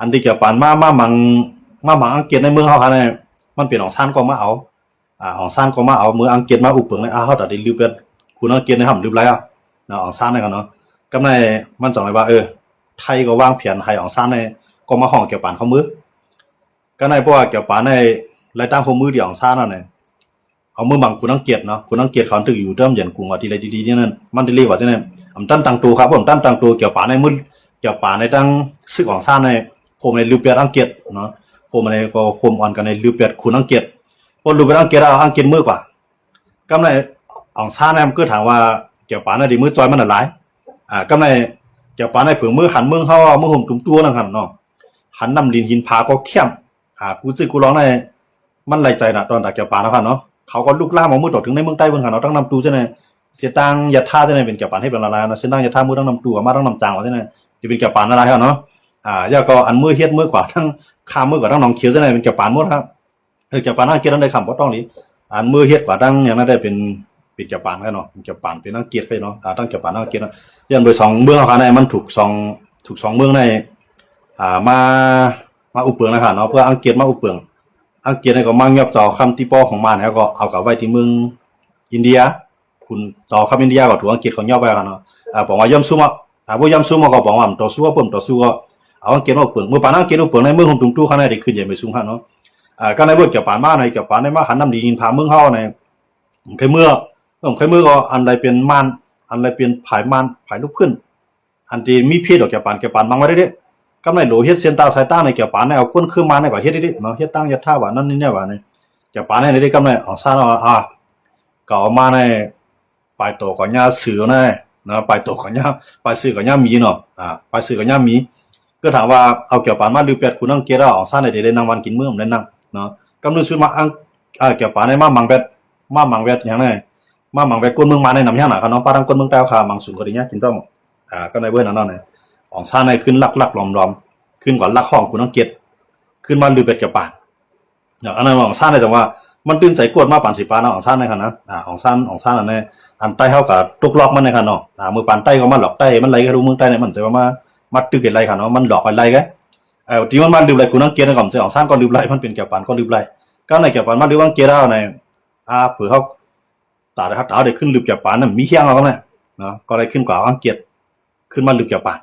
อันที่เกี่ยวปานมาอังกฤษในเมืองเขาค่ะเนี่ยมันเป็นของซ่านก็มาเอาของซ่านก็มาเอาเมืองอังกฤษมาอุปเปิงในเขาแต่ได้ลือเป็ดคุณอังกฤษในห้ำลือไรเนาะของซ่านในกันเนาะก็ในมันจังเลยว่าไทยก็วางแผนให้ของซ่านในก็มาห้องเกี่ยวปานเขามือก็ในเพราะว่าเกี่ยวปานในรายตั้งเขามือเดียวของซ่านนั่นเนี่ยเอามือบังคุณอังกฤษเนาะคุณอังกฤษเขาตึกอยู่เติมเย็นกรุงว่าที่ไรดีๆนี่นั่นมันได้เรียกว่าที่นั่นตั้นตังตัวครับผมตั้นตังตัวเกี่ยวปานในมือเกี่ยวปานในตั้งซึกของซ่านในโคมในลือเป็ดอังกฤษเนาะโคมในก็โคมอ่อนกันในลือเป็ดคุณอังกฤษพอลือเป็ดอังกฤษเอาอังกฤษมือกว่าก็ในของซ่านในมันก็ถามว่าเกี่ยวปานในดีมือจอยมันหลายก็ในเกี่ยวปานในผืนมือหันมือเขามือห่มตุ้มตัวนั่นครับเนาะหันนำลินหินผาก็เข้มกูจื้อกูร้องในมันไหลใจนะตอนดักเกี่ยวปานนะครับเนาะเขาก็ลุกล่ามเอามือต่อถึงในเมืองใต้เมืองขันเนาะต้องนำตูใช่ไหมเสียตังยัดท่าใช่ไหมเป็นเกี่ยวปานให้เป็นละลายนะเสียตังยัดท่ามือต้องนำตัวมาต้องนำจางใช่ไหมจะเป็นเกี่ยวปานอะไรครับเนาะยาก็อันมือเฮ็ดมือกว่าทั้งข้ามมือกว่าทั้งหนองเขียวใช่ไหมเป็นเกี่ยวปานหมดครับเกี่ยวปานน่าเกลียดนั่นได้คำเพราะต้องนี้อันมือเฮ็ดกว่าทั้งอย่างนั้นได้เป็นเกี่ยวปานกันเนาะเกี่ยวปานเป็นนักเกียรติเนาะตั้งเกี่ยวปานนักเกียรติยันโดยสองเมืองเขาในมันถูกสองเมืองในมาอุปเปิงนะครับเนาะเพื่ออังกฤษมาอุปเปิงอังกฤษเนี่ยก็มั่งยับจอคำที่ป้อของมันแล้วก็เอากลับไว้ที่เมืองอินเดียคุณจอคำอินเดียก็ถูกอังกฤษเขาย่อไปกันเนาะบอกว่าย่ำซูมพวกย่ำซูมก็บอกว่าต่อสู้ว่าเพิ่มต่อสู้ก็เอาอังกฤษมาอุปเปิงเมื่อปานอังกฤษอุปเปิงในเมืองของตุงตู้ข้างในได้ขึ้นใหญ่ไปสูงฮะเนาะก็ในเมืองเกี่ยวปานมาในเกี่ยวปานในมาหันน้ำดีอินพาเมืองเฮาในเคยเมื่อก็อันใดเป็นมันอันใดเป็นผายมันผายลูกขึ้นอันที่มีเพียดอกเกี่ยวปานบางไว้ได้ก็ในโหลเฮ็ดเส้นตาสายตาในเกี่ยวปานในเอาก้นขึ้นมาในว่าเฮ็ดได้เนาะเฮ็ดตั้งยัดท่าว่านั่นนี่เนี่ยว่าเนี่ยเกี่ยวปานในได้ก็ในออกซ่าเนาะก็เอามาในปลายโตก็ญาเสือเนาะปลายโตก็ญาปลายซื้อก็ญามีเนาะปลายซื้อก็ญามีก็ถามว่าเอาเกี่ยวปานมาลือเป็ดคุณนั่งเกล้าออกซ่าในได้นางวันกินมื้อได้นั่งเนาะกำนึงซื้อมาเกี่ยวปานในมามังเป็ดอย่างไรมามังเป็ดก้นเมืองมาในนำย่างหนาครับเนาะป้าทั้งก้นเมืองเต้าขามังสุนก็ได้เนี้ยกินต้องก็ในเบื้องนั้นเนี่ยออกซ่าในขึ้นลักหลอมขึ้นกว่าลักห้องคุณต้องเก็บขึ้นมาลือเป็ดเกี่ยวปานอย่างอันนั้นออกซ่าในแต่ว่ามันตื่นใจกวดมาปานสิปานออกซ่าในครับนะออกซ่าในอันใต้เฮากับตุกล็อกมันในครับเนาะมือปานใต้ก็มาหลอกใต้มันไหลก็รู้เมืองใต้เนี่ยมันจะมาตึกอะไรครับเนาะมันหลอกอะไรกันที่มันมาลืมอะไรคุณต้องเก็บในก่อนจะออกซ่าก็ลืมไรมันเป็นเกี่ยวปานก็ลืมไรก็ในเกี่ยวปานมาลืมว่าเกล้าในเผื่อเขาตาได้ครับตาได้ขึ้นลืมเกี่ยวปานนั่นมีเฮี้ยงเราเนี่ยเนาะก็ได้ขึ้นกว่าอังกฤษขึ้นมาลืมเกี่ยวปาน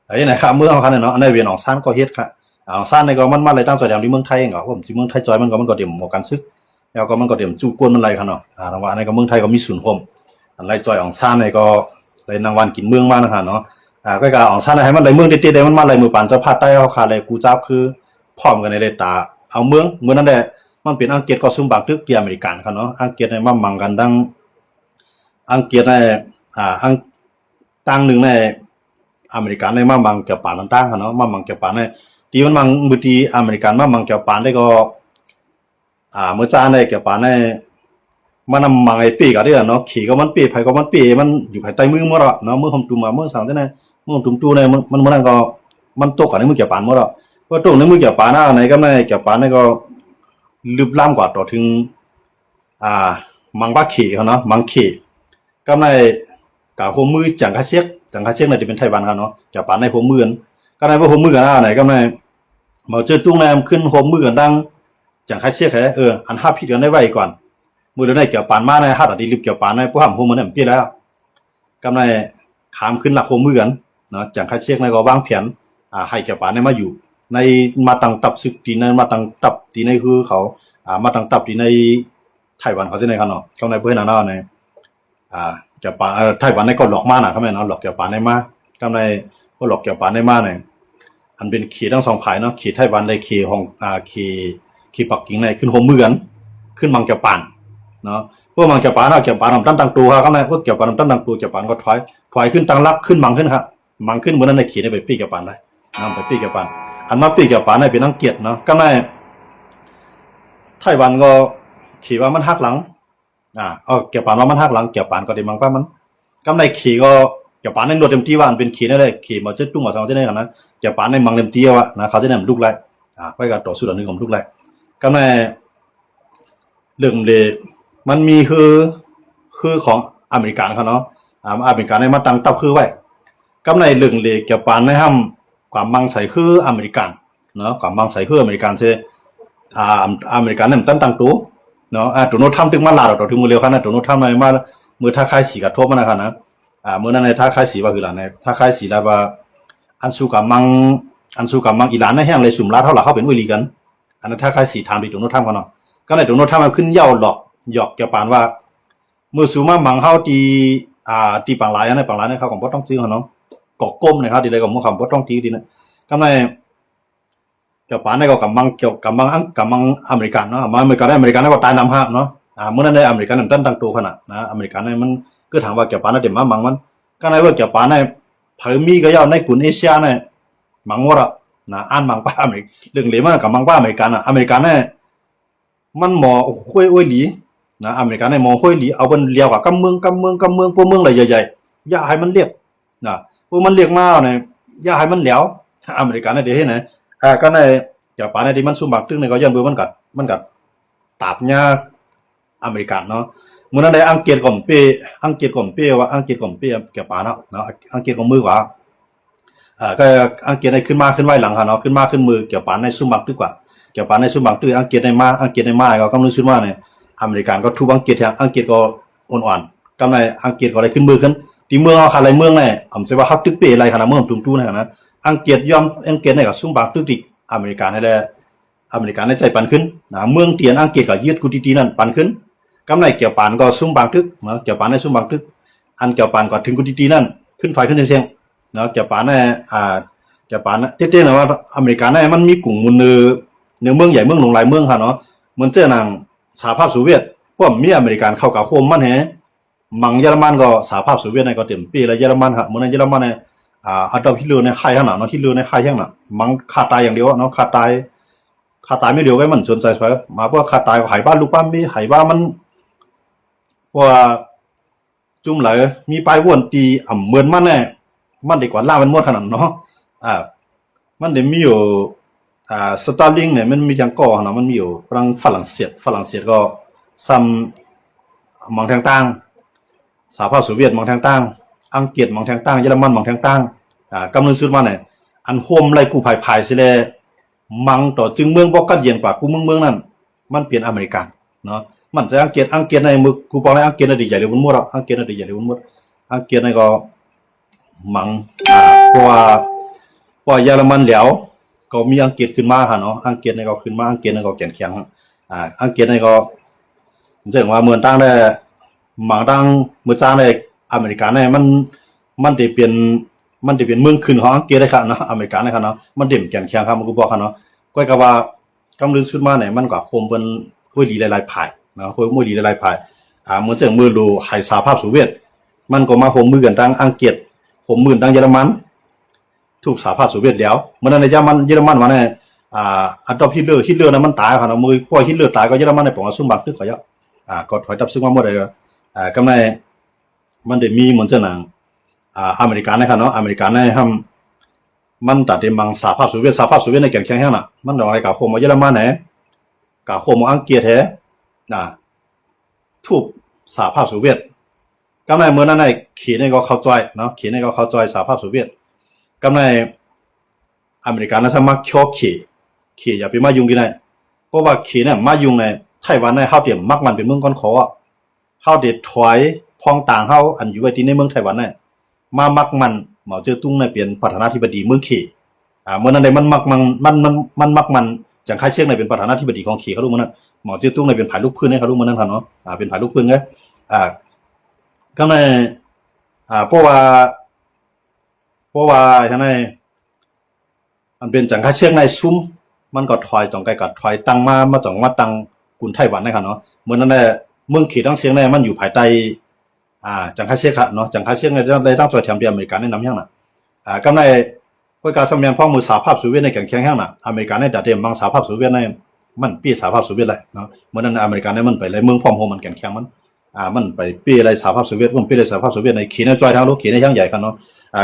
ไอ้ไหนครับเมื่อเขาเนี่ยเนาะอันในเวียนออกซ่านก็เฮ็ดค่ะออกซ่านในก็มันมาเลยตั้งใจอย่างที่เมืองไทยเหรอผมที่เมืองไทยจอยมันก็เตรียมหมวกกันซึกแล้วก็มันก็เตรียมจูกวนมันไรค่ะเนาะรางวัลในก็เมืองไทยก็มีศูนย์ผมอันไรจอยออกซ่านในก็เลยรางวัลกินเมืองมากนะคะเนาะก็การออกซ่านให้มันไรเมืองเด็ดๆมันมาไรมือปานจะพาดใต้เขาขาเลยกูจับคือพร้อมกันในเลยตาเอาเมืองนั่นแหละมันเป็นอังกฤษก็ซุ่มบางทึกที่อเมริกันค่ะเนาะอังกฤษในมามังกันดังอังกฤษในตั้งหนึ่งในอเมริกันในมามังเกี่ยวปานต่างๆค่ะเนาะมามังเกี่ยวปานในที่มันมังบางทีอเมริกันมามังเกี่ยวปานได้ก็เมื่อจ้าในเกี่ยวปานในมันนำมังไอ้ปีกันได้เนาะขี่ก็มันปีไผก็มันปีมันอยู่ภายใต้มือหมดอ่ะเนาะมือผมตุ้มมามือสาวที่ไหนมือตุ้มตู้ในมันนั่นก็มันตกกันในมือเกี่ยวปานหมดอ่ะเพราะตกในมือเกี่ยวปานหน้าไหนก็ในเกี่ยวปานในก็ลึกล้ำกว่าต่อถึงมังบ้าขี่เขาเนาะมังขี่ก็ในกาโฮมือจังคาเช็กในที่เป็นไต้หวันครับเนาะจะปานในโฮมือก็ในว่าโฮมือกันไหนก็ในมาเจอตุ้งในขึ้นโฮมือกันดังจังคาเช็กแค่อันห้าผิดกันได้ไว้ก่อนมือเดินในเกี่ยวปานมาในห้าตัดดีลิบเกี่ยวปานในพวกห้ามโฮมือเนี่ยปีแล้วก็ในขามขึ้นหลักโฮมือกันเนาะจังคาเช็กในก็วางแผนให้เกี่ยวปานในมาอยู่ในมาตั้งตับซึกตีในมาตั้งตับตีในคือเขามาตั้งตับตีในไต้หวันเขาใช่ไหมครับเนาะก็ในเพื่อนนั่นในเกี่ยวปานไต้หวันในก็หลอกมานะครับแม่เนาะหลอกเกี่ยวปานในมาก็ในก็หลอกเกี่ยวปานในมาเนี่ยอันเป็นขี่ทั้งสองฝ่ายเนาะขี่ไต้หวันในขี่ของขี่ปักกิ่งในขึ้นโฮมมือกันขึ้นมังเกี่ยวปานเนาะพวกมังเกี่ยวปานเกี่ยวปานตั้งตั้งตัวครับในพวกเกี่ยวปานตั้งตั้งตัวเกี่ยวปานก็ถอยขึ้นตั้งลักขึ้นมังขึ้นครับมังขึ้นเหมือนนั้นในขี่ในไปปีเกี่ยวปานได้นำไปปีเกี่ยวปานอันมาปีเกี่ยวปานในเป็นนักเกียรติเนาะก็ในไต้หวันก็ขี่ว่ามันหักหลังเกี่ยวปานว่ามันหักหลังเกี่ยวปานก็ได้มังว่ามันก็ในขี่ก็เกี่ยวปานในรถเต็มที่ว่าเป็นขี่นั่นแหละขี่มาจุดตุ้งมาสองที่ไหนกันนะเกี่ยวปานในมังเต็มที่ว่านะเขาจะนำลูกไล่ไปกับต่อสู้ต่อหนึ่งของลูกไล่ก็ในเรื่องเลยมันมีคือของอเมริกันเขาเนาะอเมริกันในมาตั้งตับคือไว้ก็ในเรื่องเลยเกี่ยวปานในห้ามความมังใส่คืออเมริกัน เนาะกับมังใส่เพื่ออเมริกันเซอเมริกันเนี่ยมันตั้งตัวเนาะตัวโน้ตทำถึงมาลาเราถึงมือเร็วขนาดตัวโน้ตทำในมามือท่าคายสีกับทบมันนะครับนะมือนั้นในท่าคายสีว่าคือหลานในท่าคายสีแล้วว่าอันสู้กับมังอีหลานในแห้งเลยสุ่มลาเท่าไหร่เขาเป็นวิลีกันอันนั้นท่าคายสีทำดีตัวโน้ตทำกันเนาะก็ในตัวโน้ตทำมันขึ้นเย่าหลอกหยอกเกี่ยวปานว่ามือสูมามังเขาตีปังหลายในปังหลายในเขาของพ่อต้องซื้อเขาเนาะกอกก้มนะครับดีเลยกับมือคำพ่อต้องตีดีนะก็ในเกี่ยวปานในก็กับมังอเมริกันเนาะมาอเมริกันก็ตายนำฮะเนาะเมื่อนั้นในอเมริกันนั่นตั้งตัวขนาดนะอเมริกันในมันก็ถามว่าเกี่ยวปานในเดี๋ยวมังมันก็ในว่าเกี่ยวปานในเผยมีก็ย่อในกลุ่มเอเชียในมังว่าละนะอ่านมังป้าอเมริกเรื่องเหลวมันกับมังป้าอเมริกันอเมริกันในมันหมอห้วยอ้วยหลีนะอเมริกันในหมอห้วยหลีเอาเป็นเลี้ยวกับกำเมืองพวกเมืองอะไรใหญ่ๆอย่าให้มันเรียกนะพวกมันเรียกมาเนี่ยอย่าให้มันเหลวอเมริกันในเดี๋ยวให้ไหนก็ในเกี่ยวปานในที่มันสุ่มบักตึ้งในก็ย้อนเบื่อมันกัดตาบยาอเมริกันเนาะเมื่อนั้นในอังกฤษก่อมเป้ว่าอังกฤษก่อมเป้เกี่ยวปานเนาะอังกฤษก่อมมือกว่าก็อังกฤษในขึ้นไว้หลังค่ะเนาะขึ้นมือเกี่ยวปานในสุ่มบักตึ้งกว่าเกี่ยวปานในสุ่มบักตึ้งอังกฤษในมาก็กำลังซื้อมาเนี่ยอเมริกันก็ทุบอังกฤษอังกฤษก็อ่อนๆกำไรอังกฤษก็อะไรขึ้นมือขึ้นที่เมืองเอาอะไรเมืองเนี่ยผมจะว่าเขาตึกเป้อะไรขนาดเมืองตุ้มๆนะอังกฤษยอมอังกฤษเนี่ยก็สุ่มบักตึ้งติอเมริกันนี่แหละอเมริกันในใจปันขึ้นเมืองเตียนอังกฤษก็ยึดกุฏิตีนั่นปันขึ้นกำไรเกี่ยวปานก็สุ่มบักตึกนะเกี่ยวปานในสุ่มบักตึกอันเกี่ยวปานก็ถึงกุฏิตีนั่นขึ้นไฟขึ้นเสียงๆนะเกี่ยวปานในเกี่ยวปานเต้ๆนะว่าอเมริกันเนี่ยมันมีกลุ่มมุนเนื้อเมืองใหญ่เมืองหลงหลายเมืองค่ะเนาะเหมือนเจ้านางสหภาพโซเวียตพวกมีอเมริกันเข้ากับโคมมันแฮมังเยอรมันก็สหภาพโซเวียตเนี่ยก็เต็มปีแล้วเยอรมันฮะเมื่อนั้นเยอรมันเนี่ยอัดดอฮิตเลอร์เนี่ยค่ายข้างหน้าเนาะฮิตเลอร์เนี่ยค่ายข้างหน้ามังฆ่าตายอย่างเดียวเนาะฆ่าตายไม่เดียวไว้มันสนใจไปมาพวกฆ่าตายหายบ้านลูกบ้านมีหายบ้านมันว่าจุ่มไหลมีปลายวนตีเหมือนมันเนี่ยมันดีกว่าล่ามันมดขนาดเนาะมันเดี๋ยวมีอยู่สตาร์ลิงเนี่ยมันมีอย่างก่อนะมันมีอยู่ฝรั่งเศสก็ซ้ำมองทางต่างสหภาพโซเวียตมองทางต่างอังกฤษมองทางต่างเยอรมันมองทางต่างกำลังซื้อมาเนี่ยอันโฮมไล่กูภายสิเลยมังต่อจึงเมืองบอกกัดเย็นกว่ากูเมืองนั่นมันเปลี่ยนอเมริกันเนาะมันจะอังกฤษในมือกูบอกในอังกฤษน่ะดีใหญ่เลยมันหมดอังกฤษน่ะดีใหญ่เลยมันหมดอังกฤษในก็มังเพราะว่าเยอรมันแล้วก็มีอังกฤษขึ้นมาค่ะเนาะอังกฤษในก็ขึ้นมาอังกฤษในก็แข็งแข็งอังกฤษในก็เรื่องว่าเมืองตั้งได้หมังตั้งเมืองจ้างในอเมริกันในมันได้เปลี่ยนเมืองขึ้นของอังกฤษได้ค่ะเนาะอเมริกันได้ค่ะเนาะมันเด่นแข็งแข็งครับมันก็บอกค่ะเนาะก็ก็ว่ากำลังสุดมาเนี่ยมันก็คมเป็นคุยดีหลายๆภายเนาะคุยมือดีหลายๆภายเหมือนเรื่องมือดูไฮสหภาพโซเวียตมันก็มาโฮมมือกันตั้งอังกฤษโฮมมือตั้งเยอรมันถูกสหภาพโซเวียตแล้วเมื่อนั้นในเยอรมันมาเนี่ยอัดดอปฮิตเลอร์นั้นมันตายค่ะเนาะมือพวกฮิตเลอร์ตายก็เยอรมันในผมว่าซุ่มบักตึกเขาเยอะก็ถอยทับซึ่งมาหมดเลยกำไรมันได้มีเหมือนเจ้าหนังอเมริกันนะครับเนาะอเมริกันในทำมันตัดเดมังสหภาพโซเวียตในแก่นแข็งแห้งน่ะมันอะไรกับโคมเยอรมันเนี่ยกับโคมอังกฤษแท้ถูกสหภาพโซเวียตกำไรเมื่อนั้นในขีในก็เข้าใจเนาะขีในก็เข้าใจสหภาพโซเวียตกำไรอเมริกันนะสมัครชอบขี่อย่าไปมายุ่งดีนะเพราะว่าขี่เนี่ยมายุ่งในไต้หวันในเขาเดี๋ยวมักมันเป็นเมืองก้อนขอเขาเดี๋ยวถอยพองต่างเขาอันอยู่ไว้ที่ในเมืองไต้หวันเนี่ยมามักมันเหมาเจ้าตุ้งในเปลี่ยนประธานาธิบดีเมืองขี่เมื่อนั้นในมันมักมันจังค่ายเชียงในเป็นประธานาธิบดีของขี่เขารู้มั้งนั่นเหมาเจ้าตุ้งในเป็นผายลูกพื้นให้เขารู้มั้งนั่นค่ะเนาะเป็นผายลูกพื้นไงก็ในเพราะว่าท่านในมันเป็นจังค่ายเชียงในซุ้มมันก็ถอยจ่องไกลก็ถอยตั้งมาจ่องมาตั้งกุนไต้หวันนะครับเนาะเมื่อนั้นแหละเมืองขี่ตั้งเสียงในมันอยู่ภายใต้จังค่าเชียงเนาะจังค่าเชียงในได้ตั้งจอยแถมเดียอเมริกันในน้ำแห้งน่ะกำไรก็การสมัยพ้องมือสหภาพโซเวียตในแข่งแข็งแห้งน่ะอเมริกันในดัดเดียมบางสหภาพโซเวียตในมันปีสหภาพโซเวียตแหละเนาะเมื่อนั้นอเมริกันในมันไปเลยเมืองพร้อมโฮมันแข่งแข็งมันไปปีอะไรสหภาพโซเวียตมันปีอะไรสหภาพโซเวียตในขี่ในจอยทางลูกขี่ในยังใหญ่กันเนาะ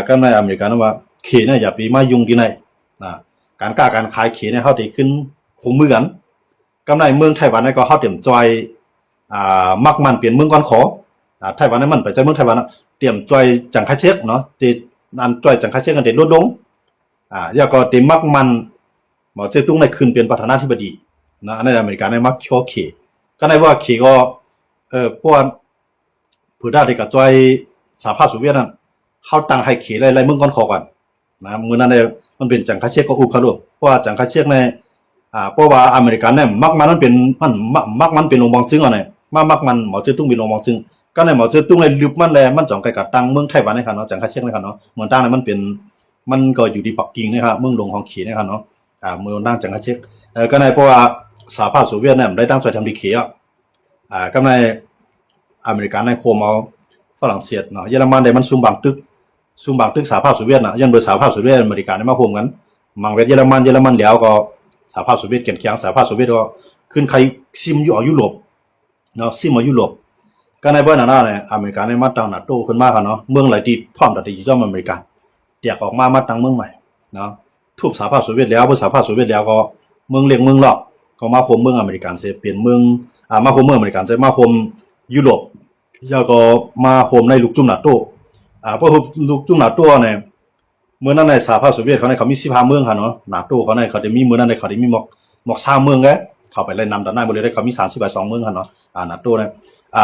กำไรอเมริกันว่าขี่ในอย่าปีมายุ่งดีในการกล้าการขายขี่ในเขาได้ขึ้นคงมือกันกำไรเมืองไต้หวันในก็เขาเตรียมจอยมักมันเปลี่ยนเมืองก่อนขอไต้หวันนั้นมันไปใจเมืองไต้หวันเตรียมจอยจังค่าเช็คเนาะตีนันจอยจังค่าเช็คกันเด็ดลดลงแล้วก็ตีมักมัน มาเจอตุ้งในคืนเป็นประธานาธิบดีนะในอเมริกาในมักเขียวเขก็ในว่าเขก็พวกผู้ได้กับจอยสหภาพโซเวียตนั้นเข้าตั้งให้เขไล่เมืองก่อนขอกันนะเมื่อนั้นเนี่ยมันเป็นจังคาเชกก็อุบเขาด้วยเพราะว่าจังคาเชกในเพราะว่าอเมริกันเนี่ยมักมันเป็นมันเป็นลงบองซึ่งอะไรมักมันหมอเจอตุ้งเป็นลงบองซึ่งก็ในหมอเจอตุ้งในลึกมันเลยมันจ่องไกลกับตั้งเมืองไต้หวันนะครับเนาะจังคาเชกนะครับเนาะเมืองตั้งเนี่ยมันเป็นมันก็อยู่ที่ปักกิ่งนะครับเมืองหลวงของเขนะครับเนาะเมืองตั้งจังคาเชกก็ในเพราะว่าสหภาพโซเวียตเนี่ยได้ตั้งใจทำดีเขียก็ในอเมริกันในโคมเอาฝรั่งเศสเนาะเยอรมันได้มันซุ่มบางตึกสหภาพโซเวียตนะยันเบอร์สหภาพโซเวียตอเมริกันได้มาโฮมกันมังเวทเยอรมันแล้วก็สหภาพโซเวียตเก่งแข็งสหภาพโซเวียตก็ขึ้นใครซิมอยู่ยุโรปเนาะซิมมายุโรปก็ในเบอร์นั้นเนี่ยอเมริกันในมาตั้งนาโต้ขึ้นมากันเนาะเมืองหลายที่พร้อมแต่ที่จะอเมริกันแตกออกมาตั้งเมืองใหม่เนาะทุบสหภาพโซเวียตแล้วเบอร์สหภาพโซเวียตแล้วก็เมืองเล็กเมืองหลอกก็มาโฮมเมืองอเมริกันเสียเปลี่ยนเมืองมาโฮมเมืองอเมริกันเสียมาโฮมยุโรปแล้วก็มาโฮมในลูกจุ่มนาโต้เพราะลูกจุ่มนาโต้เนี่ยเมื่อนั้นในสหภาพโซเวียตเขามี15เมืองค่ะเนาะนาโต้เขาได้มีเมื่อนั้นเขาได้มีหมอก3เมืองแกเข้าไปไล่นำด้านหน้าบริเวณได้เขามี32เมืองค่ะเนาะนาโต้เนี่ย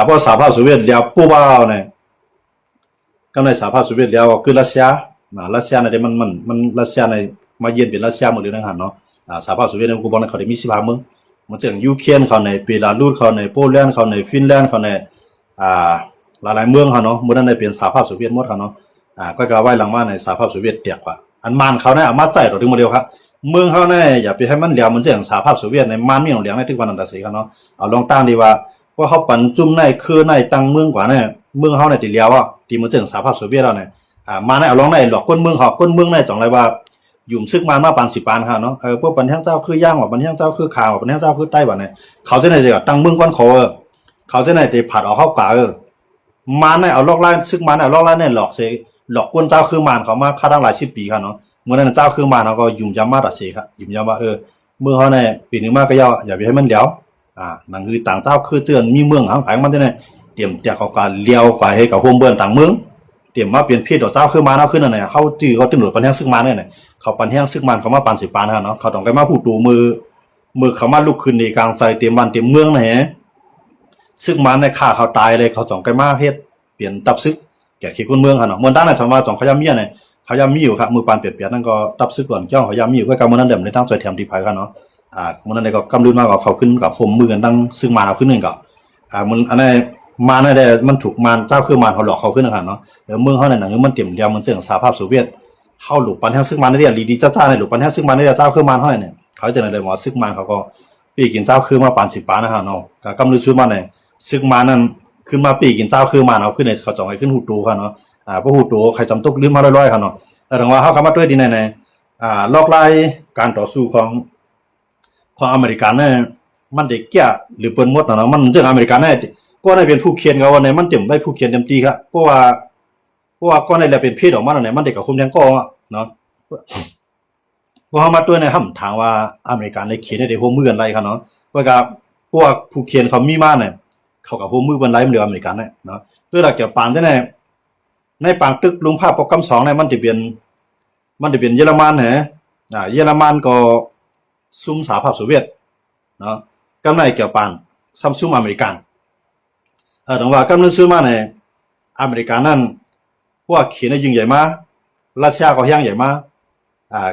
เพราะสหภาพโซเวียตแล้วปูบ้าเนี่ยก็ในสหภาพโซเวียตแล้วคือรัสเซียในมันรัสเซียในมาเยือนเป็นรัสเซียหมดเลยนะเนาะสหภาพโซเวียตในกูบอกในเขาได้มี15เมืองมันจะอย่างยูเครนเขาในเบลารุสเขาในโปแลนด์เขาในฟินแลนด์เขาในหลายเมืองเขาเนาะเมื่อนั้นได้เป็นสหภาพโซเวียตหมดเขาเนาะก็กล่าวไว้หลังมาในสหภาพโซเวียตเตียกว่าอันมันเขาเนี่ยมาใจเราถึงมาเดียวครับเมืองเขาเนี่ยอย่าไปให้มันเหลียวมันจะอย่างสหภาพโซเวียตในมันมีของเหลียงในทุกวันอันตรายกันเนาะเอาลองตั้งดีว่าเขาปั่นจุ่มในคือในตั้งเมืองกว่าเนี่ยเมืองเขาในติเลียวอ่ะที่มันจะอย่างสหภาพโซเวียตเราเนี่ยมาในเอาลองในหลอกก้นเมืองเขาก้นเมืองในจ่องอะไรว่ายุ่มซึกมาปัน10 ปานค่ะเนาะพวกปันแห้งเจ้าคือย่างว่าปันแห้งเจ้าคือข่าวปันแห้งเจ้าคือใต้บ่เนี่ยเขาจะในเดียวตั้งเมืองก้อนเขาจะในเดียวผัดเอาเข้ากามาในเอาลอกไล่ซึกมาในเอาลอกไล่เนี่ยหลอกก้นเจ้าคือมันเขามาค่าตั้งหลาย10 ปีค่ะเนาะเมื่อนั้นเจ้าคือมันเขาก็ยุ่มยามาตัดเสกยุ่มยาว่าเมืองเขาเนี่ยปีนึงมากก็อย่าไปให้มันเลี้ยวนั่นคือต่างเจ้าคือเจือนมีเมืองหางขายมันจะเนี่ยเตรียมแต่เขาการเลี้ยวกว่าให้กับโฮมเบิร์นต่างเมืองเตรียมมาเปลี่ยนเพศดอกเจ้าคือมาเอาขึ้นนั่นเนี่ยเขาจื้อเขาตึงหลุดปันแห้งซึกมาเนี่ยเขาปันแห้งซึกมันเขามาปัน10 ปานค่ะเนาะเขาต้องไปมาหูตูมือเขามาลุกขึ้นในกลางใส่เตรียมบ้านเตรียมเมืองไหนซึกมันในข่าเขาตายเลยเขาจ่องไปมาเฮ็ดเปลี่ยนตับซึกแก่ขี้คนเมืองค่ะเนาะเมืองด้านนั้นชาวบ้านจ่องเขายามมีเนี่ยเขายามมีอยู่ครับมือปานเปลี่ยนนั่นก็ตับซึกก่อนเจ้าเขายามมีอยู่ก็กำมือนั้นเดิมในทางซอยแถมที่ภายค่ะเนาะเมื่อนั้นก็กำลุนมากกว่าเขาขึ้นกับคมมือกันตั้งซึกมันเอาขึ้นนึงก็มันอันนี้มาในได้มันถูกมันเจ้าคือมันเขาหลอกเขาขึ้นนะครับเนาะเมืองเขาในหนังมันเต็มเดียวมันเสื่อมสหภาพโซเวียตเข้าหลุดปันแห้งซึกมันได้ดีดีจ้าในหลุดปันแห้งซึกมันได้เจ้าคือมันเท่าไหร่เนี่ยเขาจะในเลยว่าซึกมันเขาก็ปีกินเจ้าคือมาปัน10 ปานนะครับเนาะกำลุนซื้อมาเนี่ยซึกมันนั้นขึ้นมาปีกินเจ้าคือมันเอาขึ้นในเขาจ่องให้ขึ้นหูตูครับเนาะเพราะหูตูใครจำตุกลืมมาลอยๆครับเนาะแต่ถึงว่าเขาเข้ามาด้วยดีในลอกไล่การต่อสู้ของอเมริกันเนี่ยมันเด็กแก่หรือเปิ้นหมดเนาะมันเรื่องอเมริกันเนี่ยก็ได้เป็นผู้เขียนเขาว่าเนี่ยมันเต็มได้ผู้เขียนเต็มตีครับเพราะว่าก็ในแหละเป็นเพศออกมาเนี่ยมันเด็กกับคุมยังก็เนาะพอมาตัวในห้ำถามว่าอเมริกันในเขียนได้โฮมมือกันไรครับเนาะก็กับพวกผู้เขียนเขามีมาเนี่ยเขากับโฮมมือกันไรมันเดียวอเมริกันเนี่ยเนาะด้วยหลักเกี่ยวปานในปางตึกลุงภาพโปรแกรม2เนี่ยมันจะเป็นเยอรมันเนี่ยเยอรมันก็ซุ่มสหภาพโซเวียตเนาะกำไรเกี่ยวปานซัมซุงอเมริกันถึงว่ากำลังซื้อมาในอเมริกันนั่นพวกเขียนได้ยิ่งใหญ่มากรัสเซียก็ย่างใหญ่มา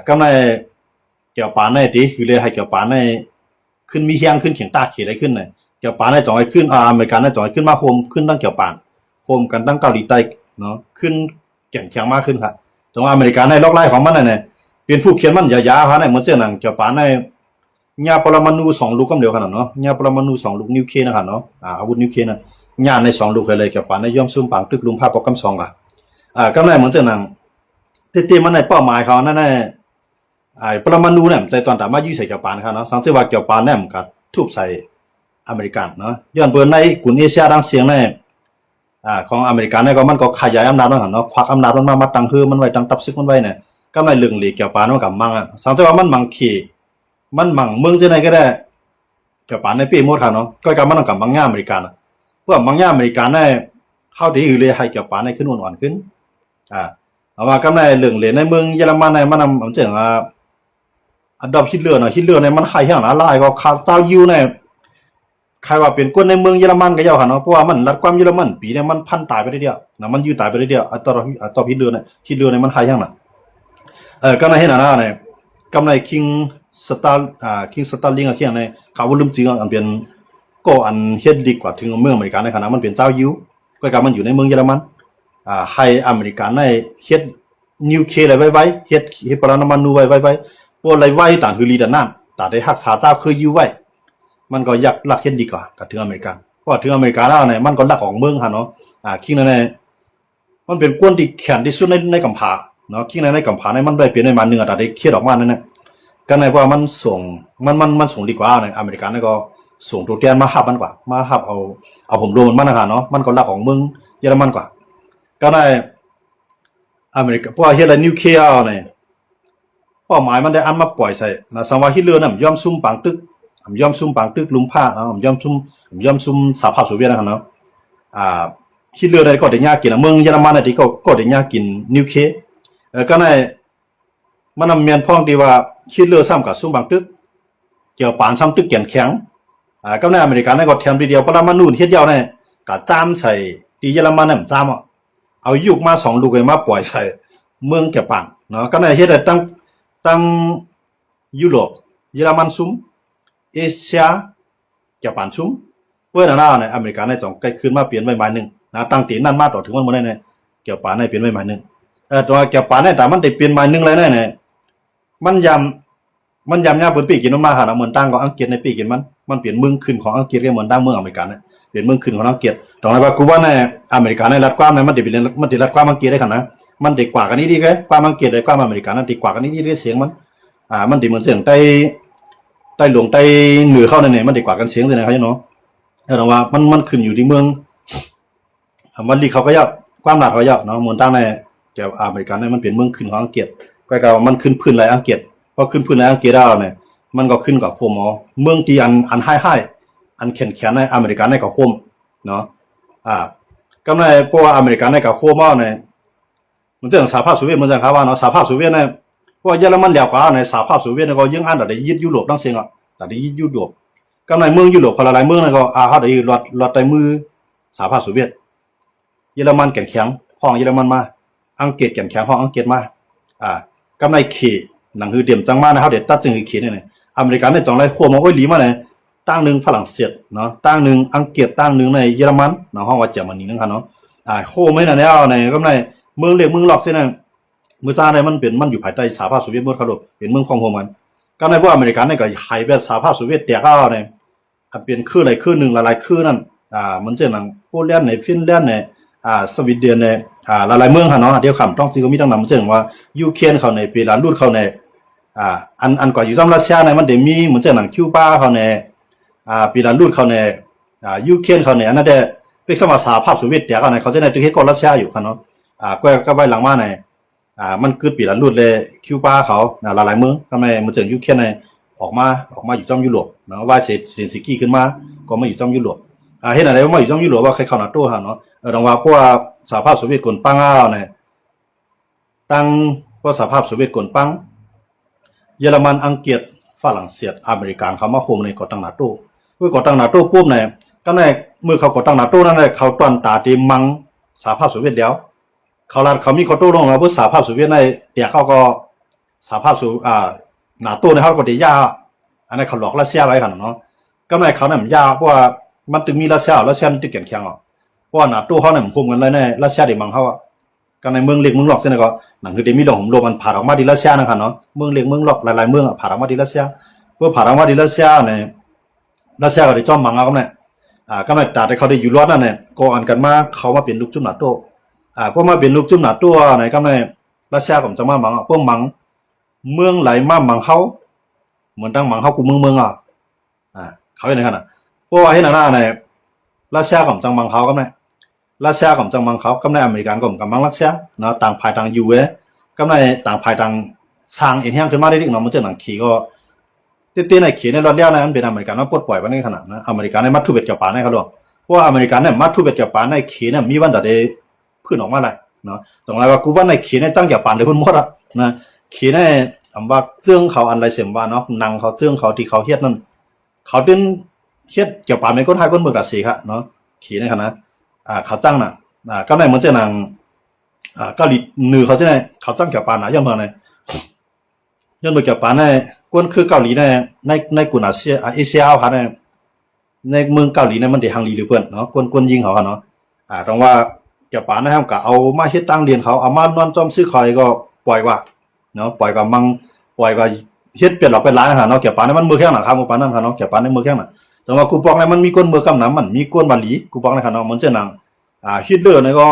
กกำไรเกี่ยวปานในตีคือเลยให้เกี่ยวปานในขึ้นมีเฮียงขึ้นเขียงตาเขียนได้ขึ้นเลยเกี่ยวปานในจ่อยขึ้นอเมริกันในจ่อยขึ้นมาโฮมขึ้นตั้งเกี่ยวปานโฮมกันตั้งเกาหลีใต้เนาะขึ้นแข็งมากขึ้นครับตรงอเมริกันในล็อกไล่ของมันเนี่ยเป็นผู้เขียนมันยาวๆฮะเนี่ยเหมือนเจ้าหนังเกี่ยวปานในญาปรมาณู2 ลูกก็เดียวกันเนาะญาปรมาณู2 ลูกนิวเคลียร์นะครับเนาะอาวุธนิวเคลียร์นะญาใน2 ลูกเลยเกี่ยวปานในย่อมซุ่มปังตึกลุงภาพโปรแกรม2ก็ได้เหมือนเจ้าหนังเต็มมันในเป้าหมายเขานั่นแหละปรมาณูเนี่ยใจตอนแต่มายื้อใส่เกี่ยวปานครับเนาะสังเกตว่าเกี่ยวปานเนี่ยมันก็ทุบใส่อเมริกันเนาะย้อนเปิดในกลุ่มเอเชียดังเสียงในของอเมริกันเนี่ยก็มันก็ขยายอำนาจมันเนาะควักอำนาจมันมาตั้งคือมันไว้ตั้งตับซึกมันไว้เนี่ยก็ในเรื่องหลีเกี่ยวปานมันกับมังสังเกตว่ามันมังขี่มันมังเมืองจะไหนก็ได้เกี่ยวปานในปีหมดครับเนาะก็กับมันกับมังง่าอเมริกันเพื่อมังง่าอเมริกันเนี่ยเข้าดีอยู่เลยให้เกี่ยวปานในขึ้นอ่อนๆขึ้นเอาว่าก็ในเรื่องเลยในเมืองเยอรมันในมันเจ๋งว่า อันดับฮิตเลอร์นะฮิตเลอร์เนี่ยมันใครอย่างนั้นไล่ก็ข่าวเจ้ายูเนี่ยใครว่าเป็นคนในเมืองเยอรมันก็ยาวค่ะเนาะเพราะว่ามันรัดความเยอรมันปีเนี่ยมันพันตายไปได้เดียวนะมันยืดตายไปได้เดียวอันตรฮิตเลอร์เนี่ยมันใครอย่างนั้นก็ในเห็นนะเนี่ยกำในคิงสตาร์ลิงอะเขียนในข่าวลืมจริงอันเป็นก็อันเฮ็ดดีกว่าถึงเมืองอเมริกันในขณะมันเป็นเจ้ายูก็กำมันอยู่ในเมืองเยอรมันให้อเมริกันในเฮ็ดนิวเคลียร์อะไรไว้เฮ็ดปรมาณูไว้พวกอะไรไว้ต่างคือลีดนั่นแต่ได้หักษาเจ้าคือยูไว้มันก็อยากลักเฮ็ดดีกว่ากับถึงอเมริกันเพราะถึงอเมริกันแล้วเนี่ยมันก็ลักของเมืองฮะเนาะคิงนั่นเนี่ยมันเป็นกวนที่แข็งที่สุดในกำผาเนาะคิงในกำผาเนี่ยมันได้เปลี่ยนในมันนึงแต่ได้เคลียร์ออกมานั่นนะก็ในว่ามันส่งมันส่งดีกว่าเนี่ยอเมริกันเนี่ยก็ส่งตัวแทนมาหับมันกว่ามาหับเอาผมรวมมันนะเนาะมันก็ลักของเมืองเยอรมันกว่าก็ในอเมริกาพวกเฮ็ดอะไรนิวเคลียร์เนี่ยเป้าหมายมันได้อันมาปล่อยใส่นะสังว่าฮิตเลอร์น่ะย่อมซุ่มปังตึกย่อมซุ่มปังตึกลุมผ้าย่อมซุ่มสหภาพโซเวียตนะครับเนาะฮิตเลอร์ได้ก็ได้ยากกินเมืองเยอรมันน่ะที่ก็ได้ยากกินนิวเคลียร์ก็ในมันนำเมียนพ้องที่ว่าฮิตเลอร์ซ้ำกับซุ่มปังตึกเกี่ยวปานซ้ำตึกแก่นแข็งก็ในอเมริกันน่ะก็แถมทีเดียวปรมาณูเฮ็ดยาวเนี่ยก็จ้ามใส่ที่เยอรมันน่ะจ้ามเอายุกมา2ลูกมาปล่อยใส่เมืองแก่ปานเนาะก็ในเฮ็ดได้ตั้งยุโรปเยอรมันซุ่มเอเชียแก่ปานซุ่มเพื่อนน่ะเนี่ยอเมริกันเนี่ยจ่องใกล้คืนมาเปลี่ยนใหม่ๆนึงนะตั้งตีนั่นมาต่อถึงมันบ่ได้เนี่ยแก่ปานเนี่ยเปลี่ยนใหม่ๆนึงตัวแก่ปานเนี่ยแต่มันได้เปลี่ยนใหม่นึงเลยเนี่ยมันยำยาเปิ้นปีกินมาหาเหมือนตั้งของอังกฤษในปีกินมันเปลี่ยนเมืองขึ้นของอังกฤษก็เหมือนตั้งเมืองอเมริกันเนี่ยเปลี่ยนเมืองขึ้นของอังกฤษตรงนั้นว่ากูว่าในอเมริกันในรัฐความเนี่ยมันได้รัฐความอังกฤษได้ขนาดนะมันดีกว่ากันนี้ดีแค่ความอังกฤษได้ความอเมริกันนั่นดีกว่ากันนี้ดีเสียงมันดีเหมือนเสียงใต้หลวงใต้เหนือเข้าเนี่ยมันดีกว่ากันเสียงเลยนะครับเนาะแต่ว่ามันขึ้นอยู่ที่เมืองมันลีเขาก็ยากความหนาเขายากเนาะเหมือนตั้งในแก่อเมริกันเนี่ยมันเป็นเมืองขึ้นของอังกฤษก็มันขึ้นพื้นไรอังกฤษพอขึ้นพื้นไรอังกฤษได้เนี่ยมันก็ขึ้นกับโคมเมืองที่อันให้อันแข็งในอเมริกันในกับโคมเนาะก็ในพวกอเมริกันในกับโคมเนี่ยมันจะสหภาพโซเวียตมันจะครับว่าเนาะสหภาพโซเวียตเนี่ยพวกเยอรมันแล้วก็ในสหภาพโซเวียตเนี่ยก็ยังอันได้ยึดยุโรปทั้งเสียงแต่ได้ยึดยุโรปก็ในเมืองยุโรปคนละหลายเมืองเนี่ยก็เขาได้รอดใต้มือสหภาพโซเวียตเยอรมันแข็งห้องเยอรมันมาอังกฤษแข็งห้องอังกฤษมาก็ในเขตหนังคือเดี่ยมจังมานะครับเดี๋ยวตัดจึงอีกเขตเนี่ยอเมริกันเนี่ยจ่องไรขั้วมาโอ้ยหลีมาเนี่ยตั้งหนึ่งฝรั่งเศสเนาะตั้งหนึ่งอังกฤษตั้งหนึ่งในเยอรมันเนาะห้องว่าเจอมันนี่นะครับเนาะโคไม่น่ะเนี่ยในก็ในเมืองเล็กเมืองหลอกเส้นนั่นเมื่อจ้าเนี่ยมันอยู่ภายใต้สหภาพโซเวียตหมดครับลูกเป็นเมืองของมันก็ในพวกอเมริกันเนี่ยก็หายไปสหภาพโซเวียตแตกเอาเนี่ยเป็นคลื่นอะไรคลื่นหนึ่งหลายๆคลื่นนั่นมันเช่นนั่นโปแลนด์ในฟินแลนด์ในสวีเดนในหลายๆเมืองค่ะเนาะเดี๋ยวคำต้องจริงก็มีตั้งนำมันเช่นว่ายูเครนเขาในเบลารุสเขาในอันก่อนอยู่ซ้ำรัสเซียในมันเดี๋ยวมีเหมือนเช่นนั่นคิวบาเขาในเบลารุสเขาในยูเครนเขาในอันนั้นเดี๋ยวเป็นสมาสหภาพโซเวียตแตกเอาในเขาจะในตัวเฮ็ดก็รัสเซียอยู่ค่ะเนาะก็ไว้หลังมาในมันคือปีละรุ่นเลยคิวบาเขาหลายๆเมืองทำไมมันเจอยูเครนในออกมาอยู่จอมยุโรปเนาะว่าเซเลนสกี้ขึ้นมาก็มาอยู่จอมยุโรปเห็นอะไรว่ามาอยู่จอมยุโรปว่าใครเข้านาโต้ฮะเนาะดังว่าพวกสหภาพโซเวียตกลปังเอาเนี่ยตั้งพวกสหภาพโซเวียตกลปังเยอรมันอังกฤษฝรั่งเศสอเมริกันเขามาคุมในก่อตั้งนาโต้เมื่อก่อตั้งนาโต้ปุ๊บเนี่ยก็ในเมื่อเขาก่อตั้งนาโต้นั่นแหละเขาต้อนตาตีมังสหภาพโซเวียตแล้วเขามีข้อโต้ลงแล้วเพื่อสหภาพโซเวียตในเดี๋ยวเขาก็สหภาพนาโต้ในเขาก็ตียาอันนี้เขาหลอกรัสเซียไว้ขนาดเนาะก็ในเขาเนี่ยมันยาเพราะว่ามันถึงมีรัสเซียมันตึกแข็งเพราะว่านาโต้เขาเนี่ยมันคุมกันเลยในรัสเซียเดี๋ยวมังเขาก็ในเมืองเล็กเมืองหลอกเส้นก็หนังคือเดี๋ยวมีหลงลมมันผ่าออกมาดิรัสเซียนะครับเนาะเมืองเล็กเมืองหลอกหลายๆเมืองผ่าออกมาดิรัสเซียเพื่อผ่าออกมาดิรัสเซียเนี่ยรัสเซียก็ได้จ้อมมังเอาก็เนี่ยก็ในแต่เขาได้อยู่รอดนั่นเนี่ยก็อันกันมาเขามาเปลี่ยนลูกจุ่มนาโต้พวกมาเป็นลูกจุ่มหนาตัวไหนก็ไม่รัสเซียผมจะมามังพวกมังเมืองไหลมามังเขาเหมือนตั้งมังเขากูเมืองเขาอย่างไรกันพวกให้หน้าในรัสเซียผมจังมังเขาก็ไม่รัสเซียผมจังมังเขาก็ไม่อเมริกันก็ผมกับมังรัสเซียเนาะต่างภายต่างยูก็ไม่ต่างภายต่างสร้างเอ็นเฮียงขึ้นมาได้ดิเนาะมันจะหนังขี่ก็เต้นในขี่ในรถเลี้ยวนะมันเป็นอเมริกันมันปลดปล่อยไว้ในขนาดนะอเมริกันในมัดทุเบ็ดเกี่ยวปานในเขาหรอกเพราะว่าอเมริกันเนี่ยมัดทุเบ็ดเกี่ยวปานในขี่เนี่ยมีวันเดย์ขึ้นออกมาเลยเนาะตรงนั้นว่ากูว่าในเขียนในจังอย่าปั่นเลยพุ่นหมดนะเขียนใน ว่าเรื่องเขาอันไรเสียมว่าเนาะหนังเขาเรื่องเขาที่เขาเฮ็ดนั่นเขาเป็นเฮ็ดเกี่ยวกับเป็นคนไทยคนเมืองราศีครับเนาะขี่ในคณะเขาจ้างน่ะก็ในเหมือนเจ้านางเกาหลีเหนือเขาจะไหนเขาจ้างเกี่ยวกับน่ะย่อมเมืองไหนย่อมเมืองเกี่ยวกับในกวนคือเกาหลีในกลุ่มอาเซียเซียครับในเมืองเกาหลีเนี่ยมันได้ฮังลีหรือเปิ้นเนาะกวนยิงเขาเนาะต้องว่าเกี่ยวกับนะครับก็เอามาเฮ็ดตั้งเรียนเขาเอามานอนจอมซื้อคอยก็ปล่อยว่าเนาะปล่อยกับมังปล่อยก็เฮ็ดเปลี่ยนหลอกเป็นร้านอาหารเนาะเกี่ยวกับนั้นมันมือแข้งน่ะครับปานนั้นครับเนาะเกี่ยวกับในมือแข้งน่ะแต่ว่ากูบอกเนี่ยมันมีก้นมือกำน้ำมันมีก้นบาหลีกูบอกนะครับเนาะมันเจ้านางฮิตเลอร์เนี่ยก็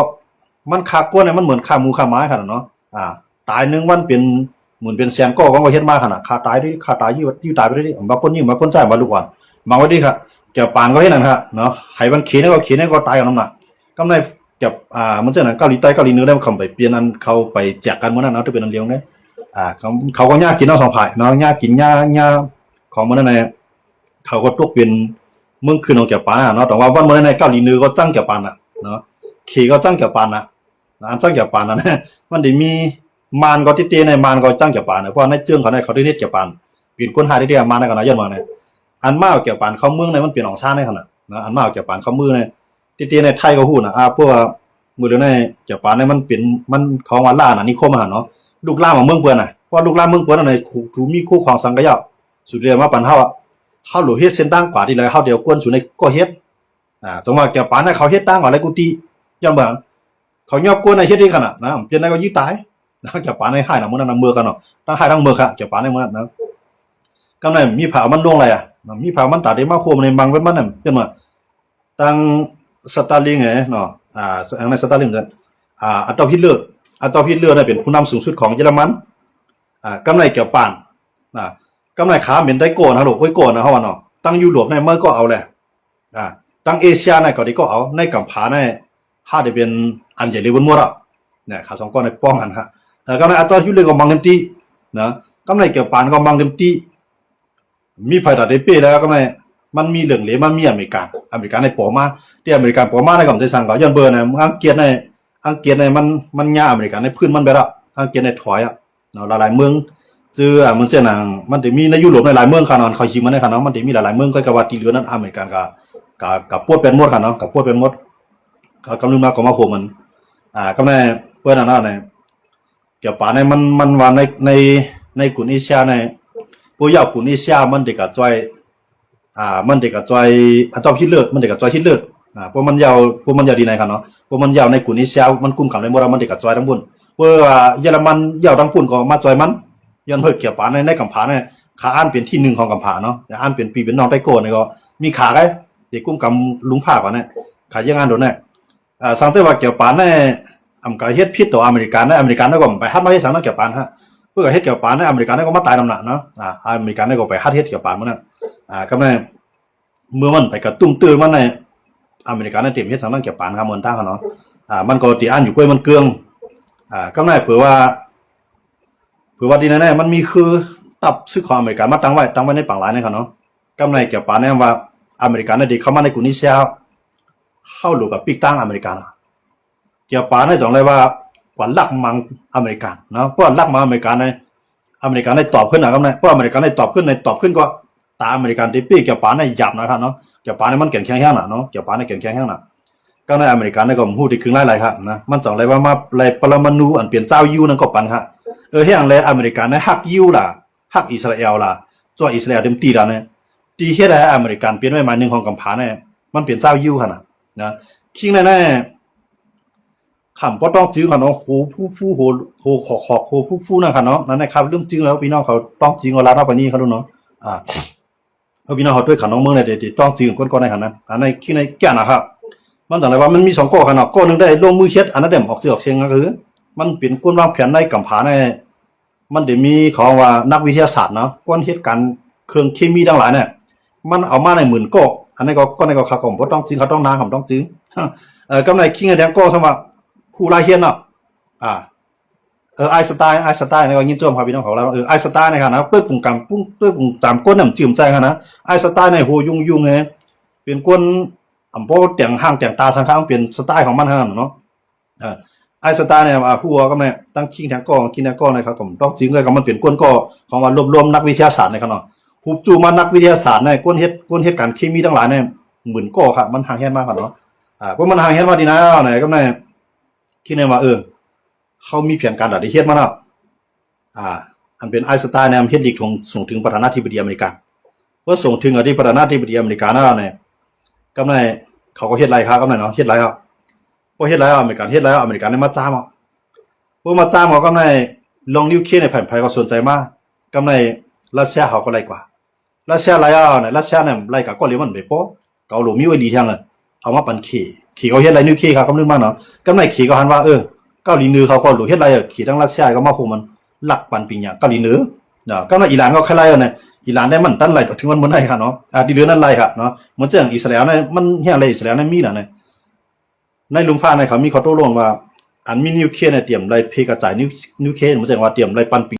มันคาก้นเนี่ยมันเหมือนคาหมูคาไม้ขนาดเนาะตายนึงวันเป็นหมุนเป็นแสนก็เฮ็ดมาขนาดคาตายด้วยคาตายอยู่ตายไปได้บางคนยิงบางคนจ่ายมาลูกอ่อนบางวันนี้ครับเกี่ยวปานก็เฮ็ดนั่นฮะเนาะให้มันเขียนก็เขียนก็ตายกันนำน่ะกำไรกับมันเจ้านั้นเกาหลีใต้เกาหลีเหนือได้เข้าไปเปลี่ยนอันเข้าไปแจกกันมื้อนั้นเนาะที่เป็นอันเลี้ยงเด้เขาก็ยากกินเนาะ2ฝ่ายเนาะยากกินยาของมื้อนั้นน่ะเขาก็ตกเป็นเมืองคืนของเกี่ยวปานเนาะแต่ว่าวันมื้อนั้นน่ะเกาหลีเหนือก็จังเกี่ยวปานน่ะเนาะขี่ก็จังเกี่ยวปานน่ะอันจังเกี่ยวปานนั่นมันได้มีมานก็ติเตในมานก็จังเกี่ยวปานเพราะในเจื้องเขาได้เขาได้เฮ็ดเกี่ยวปานเป็นคนหาได้มานได้ก็น่ะย้อนว่าเนี่ยอันมาเกี่ยวปานเข้าเมืองในมันเป็นของชาติในขนาดนะอันมาเกี่ยวปานเข้าเมืองในติเตในไทยก็ฮู้น่ะพวกมื้อเดี๋ยวนี้เกี่ยวปานในมันเป็นมันของว่าล้านน่ะนิคมเนาะลูกหลานของเมืองเปิ้นน่ะเพราะลูกหลานเมืองเปิ้นนั่นน่ะถูมีคู่ของสังกะยะสุดเรียมาปันเฮาเฮาหลูเฮ็ดเส้นตั้งกว่าที่เลยเฮาเดียวกวนสู่ในก็เฮ็ดตรงว่าเกี่ยวปานน่ะเขาเฮ็ดตั้งอะไรกุฏิย้อนบ่เขายอบกวนในเฮ็ดได้ขนาดนะเปลี่ยนได้ก็ยิตายนะเกี่ยวปานในให้น่ะมื้อนั้นเมือกันเนาะตั้งให้ทั้งเมือค่ะเกี่ยวปานในมื้อนั้นนะกำไรมีเผามันลงอะไรมีเผามันตัดได้มาโคมในบางเว้นมันน่ะเห็นบ่ตั้งสตาลิงเนาะในสตาลิงเนี่ยอัตอล์ฟฮิตเลอร์เนี่ยเป็นผู้นำสูงสุดของเยอรมันกำไรเกี่ยวปานกำไรขาเหม็นได้โกนนะลูกโกนนะเฮาว่าเนาะตั้งยุโรปในเมื่อก็เอาแหละตั้งเอเชียในก็ดีก็เอาในกัมผาในถ้าได้เป็นอันใหญ่เลยบนหมดอ่ะเนี่ยขา2ก้อนในป้องกันฮะกำไรอัตอล์ฟฮิตเลอร์ก็มังเต็มที่นะกำไรเกี่ยวปานก็มังเต็มที่มีไผตัดได้เป้แล้วก็มันมีเหลืองเหลมันมีอเมริกันในปอมาที่อเมริกันปอมาในก็ได้สั่งก็ย้อนเบอร์นะอังกฤษในมันยาอเมริกันในพื้นมันไปละอังกฤษในถอยอ่ะเนาะหลายๆเมืองจื้อเมืองเจ้านางมันได้มีในยุโรปในหลายเมืองค่ะเนาะเขายิงมันในค่ะเนาะมันได้มีหลายๆเมืองก็ว่าที่เหลือนั้นอเมริกันกับปวดเป็นหมดค่ะเนาะกับปวดเป็นหมดเขากำลังมาก็มาโคมันก็ในเปิ้นน่ะในเกี่ยวปานในมันว่าในกลุ่มเอเชียในผู้ยาวกลุ่มเอเชียมันได้ก็จ่อยมันได้ก็จ่อยอัตอล์ฟฮิตเลอร์มันได้ก็จ่อยฮิตเลอร์พวกมันยาวดีในค่ะเนาะพวกมันยาวในกลุ่มเอเชียมันกุมกันในหมดมันได้ก็จ่อยทั้งบุญเพราะว่าเยอรมันยาวทั้งปุ่นก็มาจ่อยมันย้อนเฮ็ดเกี่ยวปานในกัมผาเนี่ยขาอ่านเป็นที่1ของกัมผาเนาะแต่อ่านเป็นปีเป็นน้องไต้โก้นี่ก็มีขาไงที่กุมกำลุงภาคว่าเนี่ยขายังอ่านโดนเนี่ยสังเกตว่าเกี่ยวปานในก็เฮ็ดผิดต่ออเมริกันนะอเมริกันก็ไปฮัดมาเฮ็ดสังเกี่ยวปานฮะเพื่อเฮ็ดเกี่ยวปานในอเมริกันก็มาตายนำหนักเนาะอเมริกันก็ไปฮัดเฮ็ดเกี่ยวปานมื้อนั้นก็ในเมื่อมันไปกระตุ้มตื้อมันในอเมริกันในเต็มเฮ็ดสังเกี่ยวปานครับเหมือนตั้งเนาะมันก็ที่อ่านอยู่กล้วยมันเกืองก็ในเผื่อว่าดีแน่ๆมันมีคือตับซื้อของอเมริกันมาตั้งไว้ในปังหลายนะครับเนาะกำไรเกี่ยวปานเนี่ยว่าอเมริกันได้เข้ามาในกลุ่มนี้เสียเข้าหลูกับปีกตั้งอเมริกันเกี่ยวปานเนี่ยจังเลยว่ากว่าลักมังอเมริกันเนาะเพราะลักมาอเมริกันได้ตอบขึ้นนะกำไรเพราะอเมริกันได้ตอบขึ้นก็ตาอเมริกันที่ปีเกี่ยวปานเนี่ยหยาบนะครับเนาะเกี่ยวปานเนี่ยมันแข็งแข็งน่ะเนาะเกี่ยวปานเนี่ยแข็งแข็งน่ะก็ในอเมริกันเนี่ยก็ฮู้ที่ครึ่งหลายๆครับนะมันจังเลยว่ามาไล่ปรมาณูอันเปลี่ยนเจ้ายูนั่นก็ปันฮะเฮียงเลยอเมริกันเนี่ยฮักยูล่ะฮักอิสราเอลล่ะจ่ออิสราเอลเต็มตีแล้วเนี่ยตีเฮ็ดให้อเมริกันเปลี่ยนไว้มา1ของกัมผาเนี่ยมันเปลี่ยนเจ้ายูหั่นน่ะนะคิงแน่ๆคำบ่ต้องจื้อกันเนาะโหฟูโหขอกโหฟูนั่นค่ะเนาะนั่นนะครับเรื่องจริงแล้วพี่น้องเขาต้องจริงเอาลาดไปนี่เขาดูเนาะพี่น้องเขาด้วยขันน้องเมืองเนี่ยที่ต้องจริงก้นๆในหั่นนะอันในคิงในแก่นะครับมันจังได๋ว่ามันมี2ก้อคั่นเนาะก้อนึงได้ลงมือเฮ็ดอันนั้นได้ออกเสือออกเสียงก็คือมันเป็นคนวางแผนในกัมผาในมันได้มีของว่านักวิทยาศาสตร์เนาะก้อนเฮ็ดกันเครื่องเคมีทั้งหลายเนี่ยมันเอามาในหมื่นก้ออันนี้ก็ในก็คักของบ่ต้องจริงเขาต้องนางต้องจริงกำไรคิงแดงก้อซะว่าผู้ลายเฮียนเนาะไอน์สไตน์นี่ก็ยินจมครับพี่น้องของเราไอน์สไตน์นะครับนะด้วยปุ่งกำปุ้งด้วยปุ่งตามก้นน้ำจืมใจกันนะไอน์สไตน์ในโหยุ่งไงเป็นก้นอำโปแต่งห้างแต่งตาสังขารเป็นสไตล์ของมันเนาะ ไอน์สไตน์เนี่ยผู้ว่าก็เนี่ยตั้งคิงแทงก้องคิงแทงก้องนะครับผมต้องจริงเลยก็มันเป็นก้นก็ของว่ารวบรวมนักวิทยาศาสตร์นะครับเนาะฮูบจูมานักวิทยาศาสตร์เนี่ยก้นเฮ็ดการเคมีทั้งหลายเนี่ยหมื่นก็ครับมันห่างแฮนมากครับเนาะเพราะมันห่างแฮนมาดีนะไหนก็เนี่ยคิดเนี่ยว่าเขามีแผนการได้เฮ็ดมาแล้วอันเป็นไอน์สไตน์เนี่ยเฮ็ดลีกส่งถึงประธานาธิบดีอเมริกาเพื่อส่งถึงอดีตประธานาธิบดีอเมริกาแล้วเนี่ยก็เนี่ยเขาก็เฮ็ดไรครับก็เนี่ยเนาะเฮ็ดไรครับพอเฮ็ดไรอเมริกันเฮ็ดไรอเมริกันเนี่ยมาจ้างอ่ะพวกมาจ้างเขาก็เนี่ยลงนิวเคลียร์ในแผ่นไพ่ก็สนใจมากก็เนี่ยรัสเซียเขาก็ไรกว่ารัสเซียไรเนี่ยรัสเซียเนี่ยไรกับก็เลยมันไม่พอเกาหลีมีไว้ดีทั้งเลยเอามาปั่นขี่เขาเฮ็ดไรนิวเคลียร์ครับก็นึกมาเนาะก็เนี่ยขี่ก็หันว่าเกาหลีเหนือเขาก็หลุดเฮ็ดไรขี่ทั้งรัสเซียก็มาคุมมันหลักปันปิงอย่างเกาหลีเหนือเนาะก็เนี่ยอิหร่านก็แค่ไรเนี่ยอิหร่านได้มันตั้นไรถึงมันได้ค่ะเนาะดีเดือนนั้นไรค่ะเนาะเหมือนเจ้าอิสราเอลเนี่ยมันเฮียอะไรอิสราเอลเนี่ยมีน่ะเนี่ยในลุงฟ้าเนี่ยเขามีข้อโต้ลงว่าอันมีนิวเคลียร์เนี่ยเตรียมไรเพกระจายนิวเคลียร์เหมือนเจ้าว่าเตรียมไรปันปิ